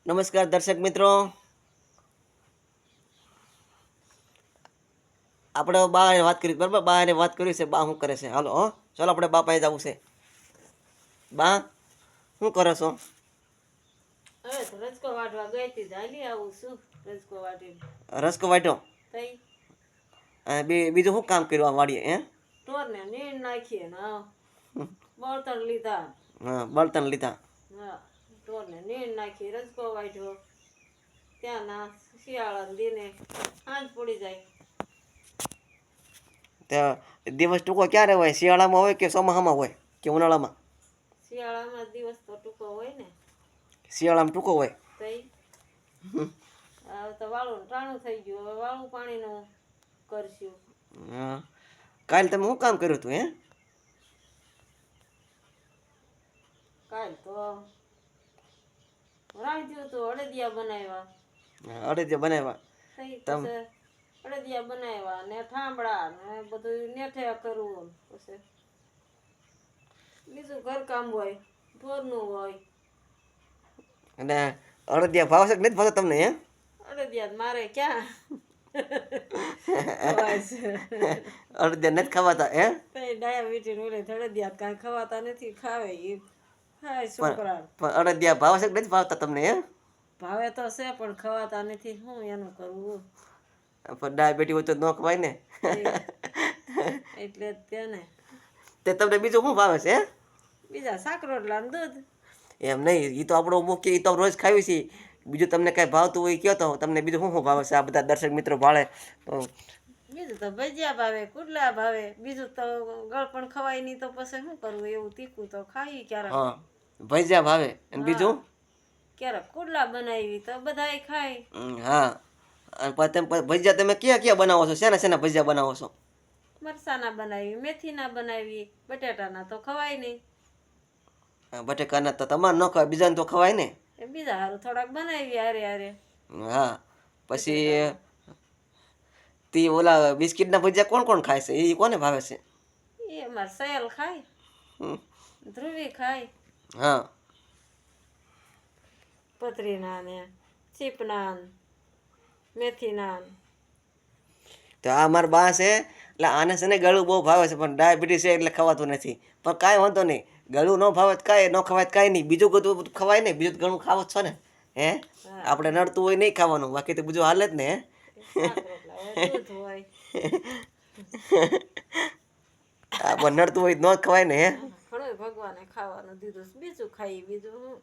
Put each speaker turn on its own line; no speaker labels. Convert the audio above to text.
નમસ્કાર દર્શક મિત્રો, આપણે બા વાત કરી બરાબર. બાને વાત કરી છે, બા શું કરે છે? હાલો ચાલો આપણે બા પાસે જવું છે. બા શું કરો છો?
રસકો વાટવા ગઈ હતી, હાલી આવું છું. રસકો વાટી
રસકો વાટ્યો?
તઈ
બીજું શું કામ કર્યું આ વાડીએ?
ઢોરને નીણ નાખીએ ને બળતણ લીધા.
હા, બળતણ લીધા.
હા, ઢોરને નીણ નાખી, રસકો વાટ્યો. ત્યાંના શિયાળા દીને સાંજ પડી જાય.
દિવસ ટૂંકો ક્યારે હોય? શિયાળામાં હોય કે ચોમાસામાં હોય કે ઉનાળામાં?
શિયાળામાં દિવસ તો ટૂંકો હોય ને.
શિયાળામાં ટૂંકો હોય.
તઈ તો વાળું ટાણું થઈ ગયું, હવે વાળું પાણીનું કરશું.
હા, કાલે તમે શું કામ કર્યું હતું?
કાલ તો રાંધ્યું તો અડદિયા બનાવ્યા.
અડદિયા બનાવ્યા.
તઈ પછી અડદિયા બનાવ્યા ને ઠામડા ને બધું નેઠે કરવું. પછી બીજું ઘરકામ હોય, ઢોરનું હોય.
અને અડદિયા ભાવશે કે નથી ભાવતા તમને?
અડદિયા મારે ક્યાં
અડદિયા નથી ખવાતા?
ડાયાબિટીસ ઓલે અડદિયા કાંઈ ખવાતા નથી. ખાવે એ ખાય છોકરા.
પણ અડદિયા ભાવશે કે નથી ભાવતા તમને?
ભાવે તો છે પણ ખવાતા નથી. શું એનું કરવું?
પણ ડાયાબિટીસ હોય તો ન ખવાય ને.
એટલે તેને
તે તમને બીજું શું ભાવે છે?
બીજા શાક રોટલા ને દૂધ.
એમ નહીં, એ તો આપણો મુખ્ય, એ તો રોજ ખાવી છે. બીજું તમને કાંઈ ભાવતું હોય કહો તો તમને બીજું શું ભાવે છે? આ બધા દર્શક મિત્રો ભાળે તો.
બીજું તો ભજીયા ભાવે, કુડલા ભાવે. બીજું તો ગળપણ ખવાય નહીં તો પછી શું કરવું? એવું તીખું તો ખાઈ ક્યારેક.
હા, ભજીયા ભાવે. અને બીજું
ક્યારેક કુડલા બનાવી તો બધાય ખાય.
હા, અને ભજીયા તમે ક્યાં ક્યાં બનાવો છો? શેના શેના ભજીયા બનાવો છો?
મરસાના બનાવી, મેથીના બનાવી, બટાટાના તો ખવાય નહીં.
બટેકાના તો તમારે ન ખવાય, બીજાને તો ખવાય ને.
એ બીજા હારું થોડાક બનાવી હારે હારે.
હા, પછી તે ઓલા બિસ્કિટના ભજીયા કોણ કોણ ખાય છે? એ કોને ભાવે છે?
એ અમારે સયલ ખાય, ધ્રુવી ખાય.
હા,
પથરીના ને ચીપના મેથીના.
તો આ મારા બા છે, એટલે આને છે ને ગળું બહુ ભાવે છે, પણ ડાયાબિટીસ છે એટલે ખવાતું નથી. પણ કાંઈ વાંધો નહીં, ગળું ન ભાવે કાંઈ ન ખવાય કાંઈ નહીં. બીજું બધું ખવાય ને, બીજું ઘણું ખાવ જ છો ને. આપણે નડતું હોય નહીં ખાવાનું, બાકી તો બીજું હાલે જ ને. નડતું હોય ન ખવાય ને.
ઘણું ભગવાને ખાવાનું દીધું, બીજું ખાઈ બીજું.